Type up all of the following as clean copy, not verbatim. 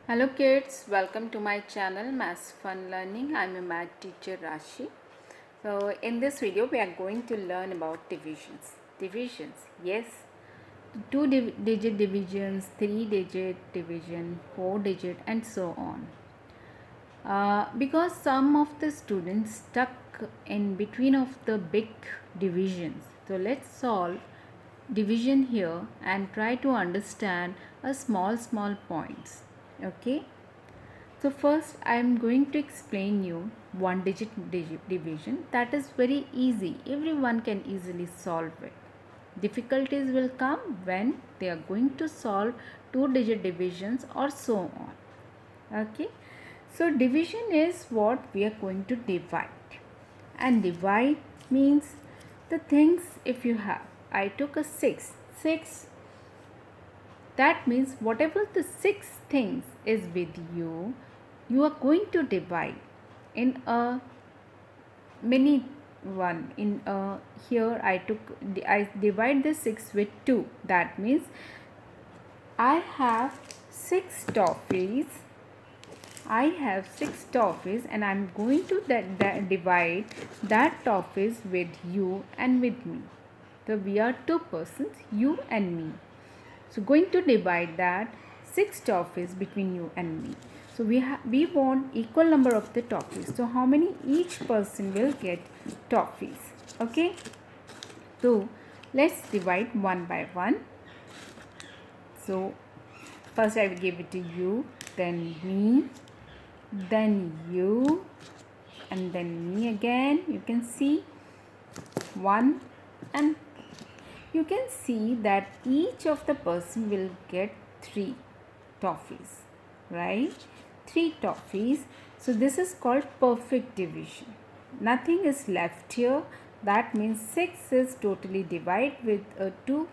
Hello kids, welcome to my channel Maths Fun Learning. I'm your math teacher Rashi. So in this video we are going to learn about divisions. Yes, digit divisions, 3-digit division, 4-digit and so on. Because some of the students stuck in between of the big divisions. So let's solve division here and try to understand a small points. Okay. So first I am going to explain you one digit division. That is very easy. Everyone can easily solve it. Difficulties will come when they are going to solve 2-digit divisions or so on. Okay. So division is what we are going to divide. And divide means the things if you have. I took a 6. 6, that means whatever the 6 things is with you, you are going to divide in a mini one. Here I divide the 6 with 2. That means I have 6 toffees. And I'm going to divide that toffees with you and with me. So we are two persons, you and me. So going to divide that 6 toffees between you and me. So we want equal number of the toffees. So how many each person will get toffees? Okay. So let's divide one by one. So first I will give it to you, then me, then you, and then me again. You can see 1 and you can see that each of the person will get 3 toffees, right? 3 toffees. So this is called perfect division. Nothing is left here. That means 6 is totally divided with 2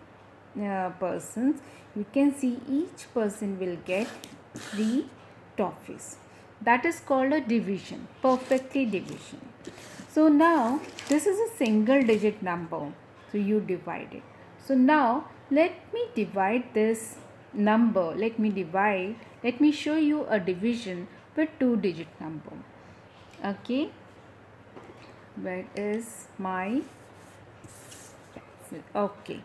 persons. You can see each person will get 3 toffees. That is called a division, perfectly division. So now this is a single digit number. So you divide it. So now let me divide this number. Let me show you a division with 2-digit number. Okay. Where is my pencil? Okay.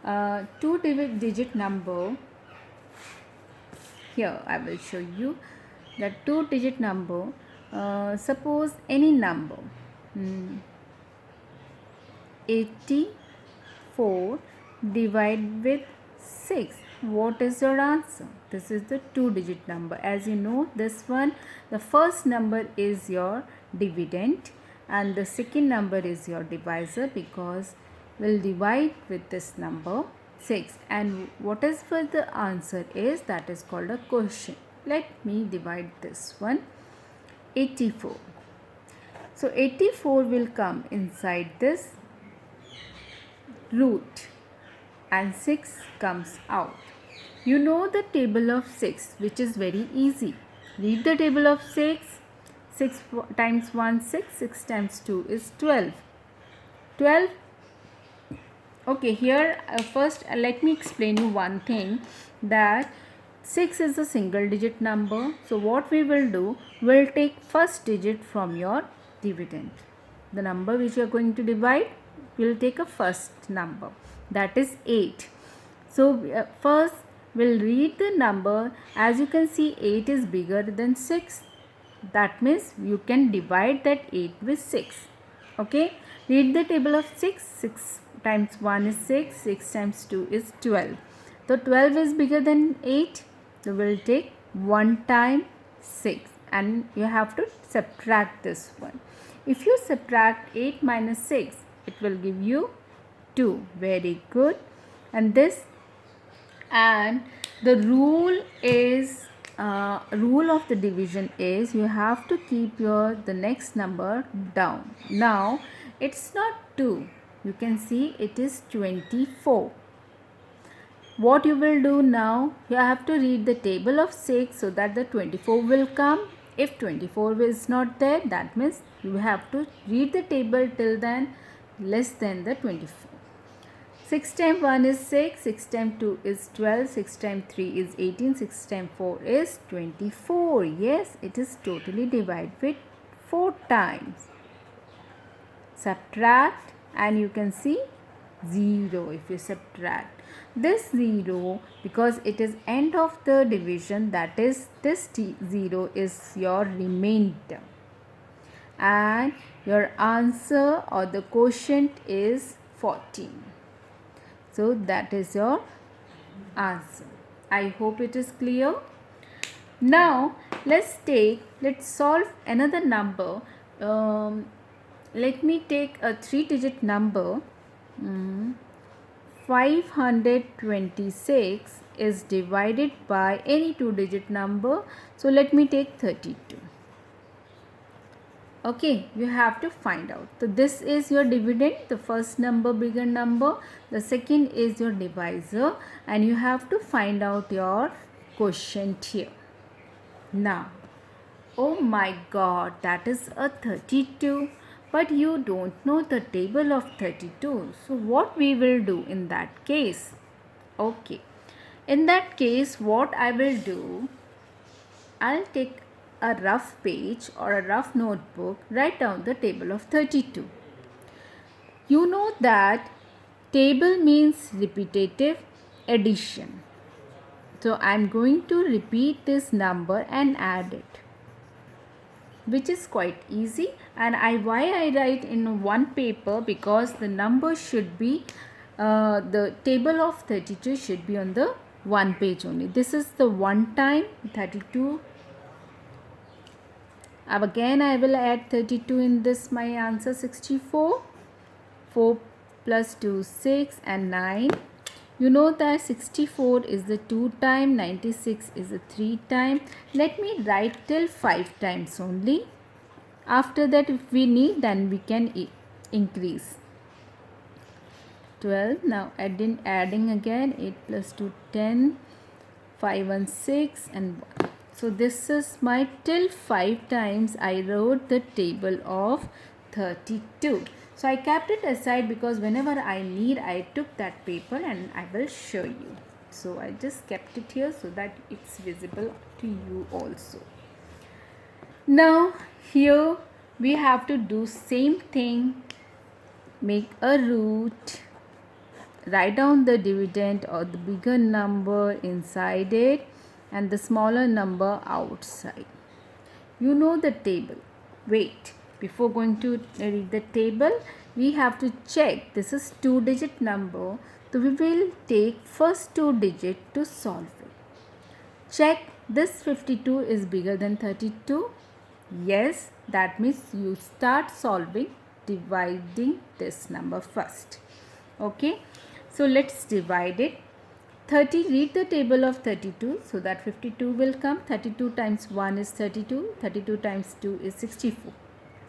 2-digit number. Here I will show you the 2-digit number. Suppose any number. 84 divided with 6. What is your answer? This is the 2-digit number. As you know, this one, the first number is your dividend and the second number is your divisor, because we'll divide with this number 6, and what is for the answer is, that is called a quotient. Let me divide this one, 84. So 84 will come inside this root and 6 comes out. You know the table of 6, which is very easy. Read the table of 6. 6 times 1, 6. 6 times 2 is 12. 12. Okay, here first let me explain you one thing, that 6 is a single digit number. So what we will do, we'll take first digit from your dividend. The number which you are going to divide, we'll take a first number, that is 8. So first we'll read the number. As you can see, 8 is bigger than 6. That means you can divide that 8 with 6. Okay, read the table of 6. 6 times 1 is 6. 6 times 2 is 12. So 12 is bigger than 8. So we'll take 1 time 6 and you have to subtract this one. If you subtract 8 minus 6, it will give you 2. Very good. And this, and the rule is rule of the division is, you have to keep the next number down. Now it's not 2. You can see it is 24. What you will do now, you have to read the table of 6 so that the 24 will come. If 24 is not there, that means you have to read the table till then less than the 24. 6 times 1 is 6, 6 times 2 is 12, 6 times 3 is 18, 6 times 4 is 24. Yes, it is totally divided with 4 times. Subtract and you can see 0 if you subtract. This 0, because it is end of the division, that is this 0 is your remainder. And your answer or the quotient is 14. So that is your answer. I hope it is clear. Now let's solve another number. Let me take a 3-digit number. 526 is divided by any 2-digit number. So let me take 32. Okay, you have to find out. So this is your dividend, the first number, bigger number. The second is your divisor, and you have to find out your quotient here. Now, oh my God, that is a 32. But you don't know the table of 32. So what we will do in that case? Okay, in that case, what I will do, I'll take a rough page or a rough notebook, write down the table of 32. You know that table means repetitive addition. So I'm going to repeat this number and add it, which is quite easy. And why I write in one paper, because the number should be, the table of 32 should be on the one page only. This is the one time 32. Again I will add 32 in this, my answer 64. 4 plus 2 6 and 9. You know that 64 is the 2 time, 96 is the 3 time. Let me write till 5 times only. After that, if we need, then we can increase. 12. Now adding again. 8 plus 2 10, 5 and 6 and 1. So this is my till 5 times I wrote the table of 32. So I kept it aside because whenever I need, I took that paper and I will show you. So I just kept it here so that it's visible to you also. Now here we have to do same thing. Make a root. Write down the dividend or the bigger number inside it and the smaller number outside. You know the table. Wait, before going to read the table, we have to check. This is 2-digit number. So we will take first 2 digit to solve it. Check, this 52 is bigger than 32. Yes, that means you start solving, dividing this number first. Okay, so let's divide it. 30, read the table of 32, so that 52 will come. 32 times 1 is 32. 32 times 2 is 64.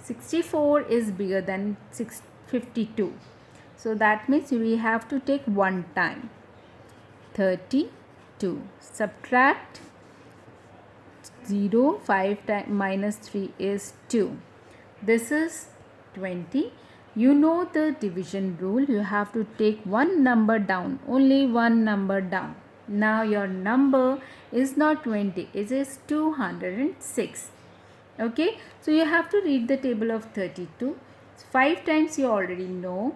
64 is bigger than 52. So that means we have to take 1 time. 32. Subtract 0. 5 times minus 3 is 2. This is 20. You know the division rule. You have to take one number down. Only one number down. Now your number is not 20. It is 206. Okay. So you have to read the table of 32. 5 times you already know.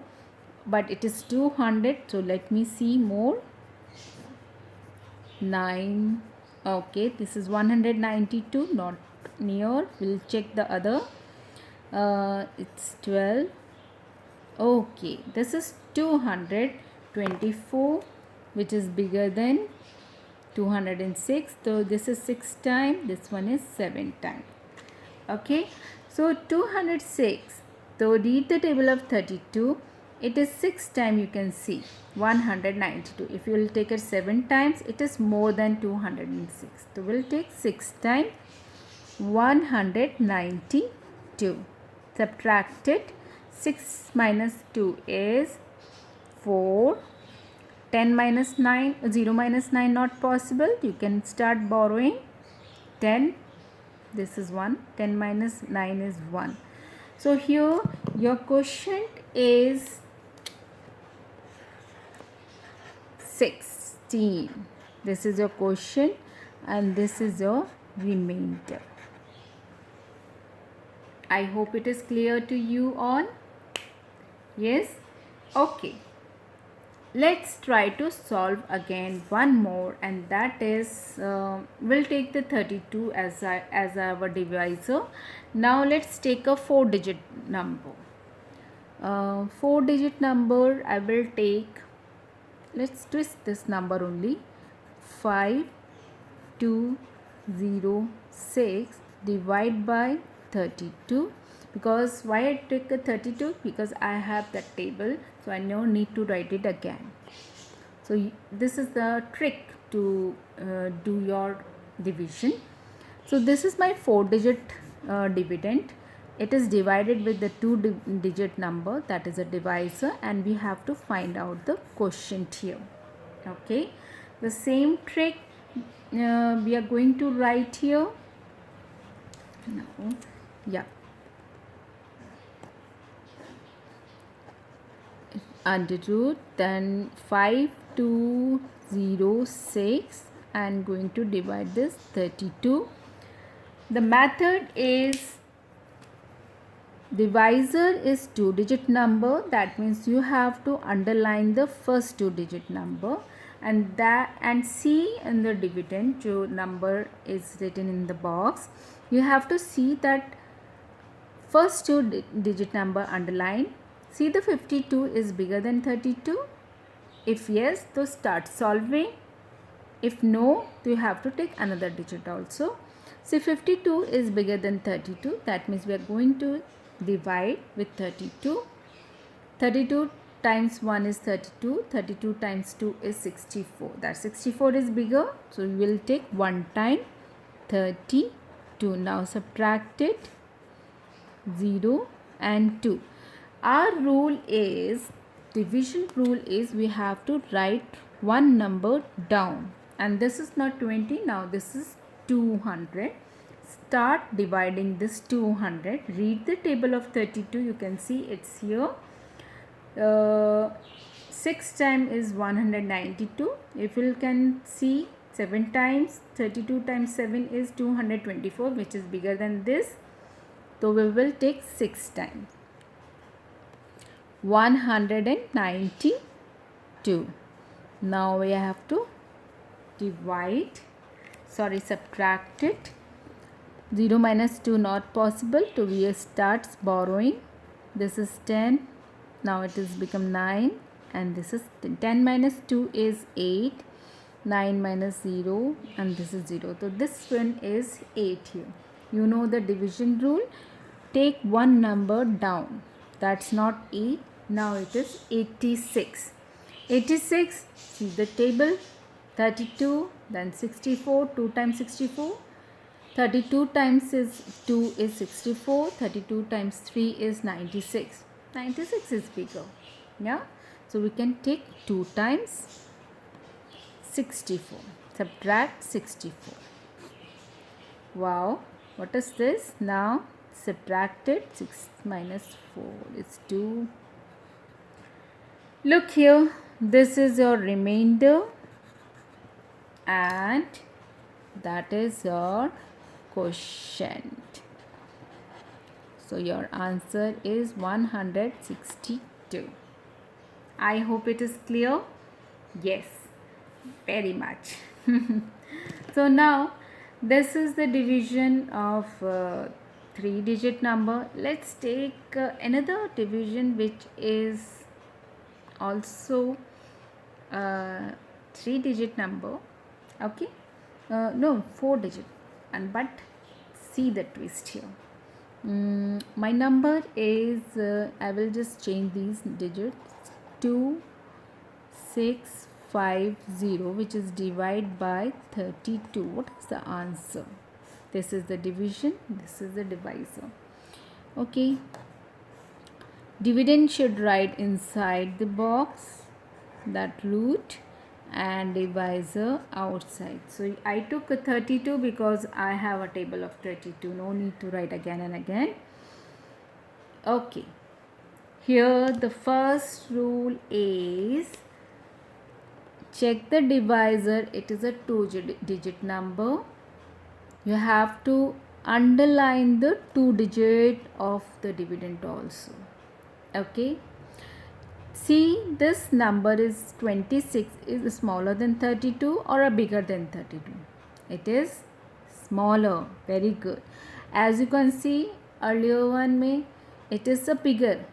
But it is 200. So let me see more. 9. Okay. This is 192. Not near. We'll check the other. It's 12. Okay, this is 224, which is bigger than 206. So this is 6 times, this one is 7 times. Okay, so 206. So read the table of 32. It is 6 times, you can see 192. If you will take it 7 times, it is more than 206. So we'll take 6 times 192. Subtract it. 6 minus 2 is 4. 10 minus 9, 0 minus 9 not possible. You can start borrowing. 10, this is 1. 10 minus 9 is 1. So here your quotient is 16. This is your question and this is your remainder. I hope it is clear to you all. Yes? Okay. Let's try to solve again one more, and that is we'll take the 32 as our divisor. Now let's take a 4-digit number. 4-digit number I will take. Let's twist this number only. 5206 divide by 32. Because why I took a 32? Because I have that table, so I no need to write it again. So this is the trick to do your division. So this is my 4-digit dividend. It is divided with the 2-digit number, that is a divisor, and we have to find out the quotient here. Okay, the same trick we are going to write here now. Yeah, under root, then 5206 and going to divide this 32. The method is divisor is 2-digit number, that means you have to underline the first 2-digit number, and see in the dividend जो number is written in the box, you have to see that first 2-digit number underline. See the 52 is bigger than 32. If yes, so start solving. If no, you have to take another digit also. See 52 is bigger than 32, that means we are going to divide with 32. 32 times 1 is 32. 32 times 2 is 64. That 64 is bigger, so we will take 1 time 32. Now subtract it. 0 and 2. Our rule is, division rule is, we have to write one number down, and this is not 20, now this is 200. Start dividing this 200. Read the table of 32, you can see it's here. 6 times is 192. If you can see, 7 times 32 times 7 is 224, which is bigger than this. So we will take 6 times. 192. Now we have to subtract it. 0 minus 2 not possible, so we starts borrowing. This is 10. Now it is become 9, and this is 10 minus 2 is 8. 9 minus 0, and this is 0. So this one is 8 here. You know the division rule. Take one number down. That's not 8. Now it is 86. 86. See the table. 32. Then 64. 2 times 64. 32 times 2 is 64. 32 times 3 is 96. 96 is bigger. Yeah. So we can take 2 times 64. Subtract 64. Wow. What is this? Now subtract it. 6 minus 4 is 2. Look here. This is your remainder, and that is your quotient. So your answer is 162. I hope it is clear. Yes, very much. So now this is the division of 3-digit number. Let's take another division which is also 3-digit number. Okay, no, 4-digit, and but see the twist here. My number is I will just change these digits. 2650, which is divided by 32. What is the answer? This is the division, this is the divisor. Okay, dividend should write inside the box, that root, and divisor outside. So I took a 32 because I have a table of 32. No need to write again and again. Okay, here the first rule is check the divisor. It is a two-digit number. You have to underline the 2 digit of the dividend also. Okay. See, this number is 26 is smaller than 32 or a bigger than 32. It is smaller. Very good. As you can see, earlier one may it is a bigger.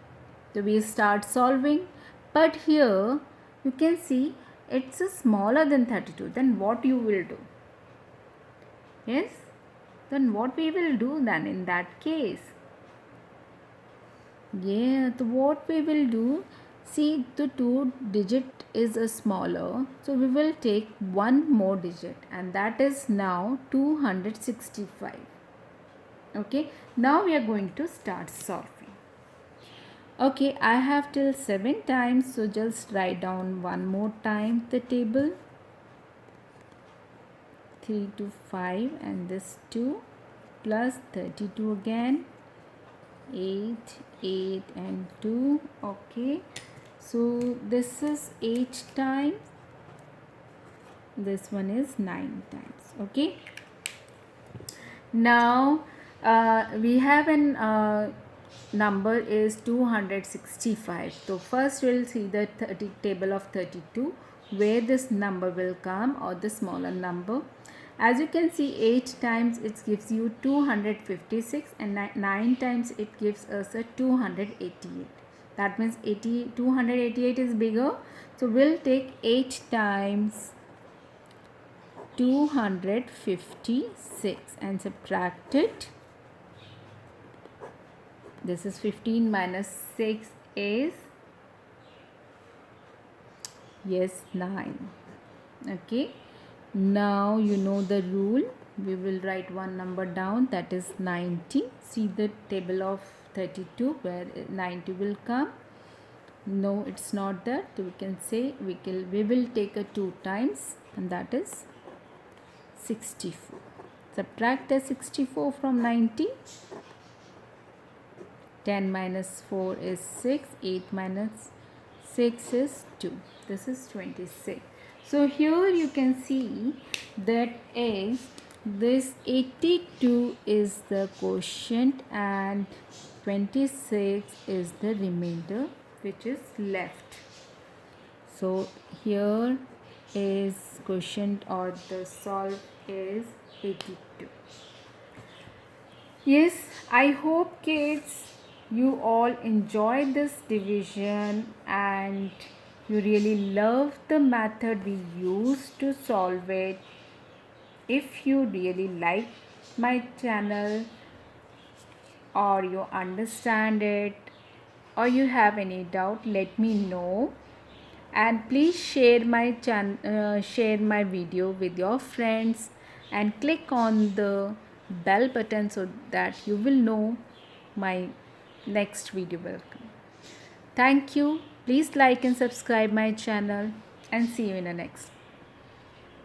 So we start solving. But here you can see it's a smaller than 32. Then what you will do? Yes? Then what we will do then in that case? Yeah, so what we will do, see the 2 digit is a smaller, so we will take one more digit and that is now 265. Okay, now we are going to start solving. Okay, I have till 7 times, so just write down one more time the table. 3 to 5 and this 2 plus 32 again. 8 and 2. Okay, so this is 8 times, this one is 9 times. Okay, now we have an number is 265. So first we'll see the table of 32 where this number will come, or the smaller number. As you can see, 8 times it gives you 256 and 9 times it gives us a 288. That means 288 is bigger. So we'll take 8 times 256 and subtract it. This is 15 minus 6 is, yes, 9. Okay. Now you know the rule. We will write one number down, that is 90. See the table of 32 where 90 will come. No, it's not that. So we can say we will take a 2 times and that is 64. Subtract the 64 from 90. 10 minus 4 is 6. 8 minus 6 is 2. This is 26. So here you can see that is this 82 is the quotient and 26 is the remainder which is left. So here is quotient, or the solve is 82. Yes, I hope kids you all enjoyed this division and you really love the method we use to solve it. If you really like my channel, or you understand it, or you have any doubt, let me know. And please share my share my video with your friends and click on the bell button so that you will know my next video will come. Thank you. Please like and subscribe my channel and see you in the next.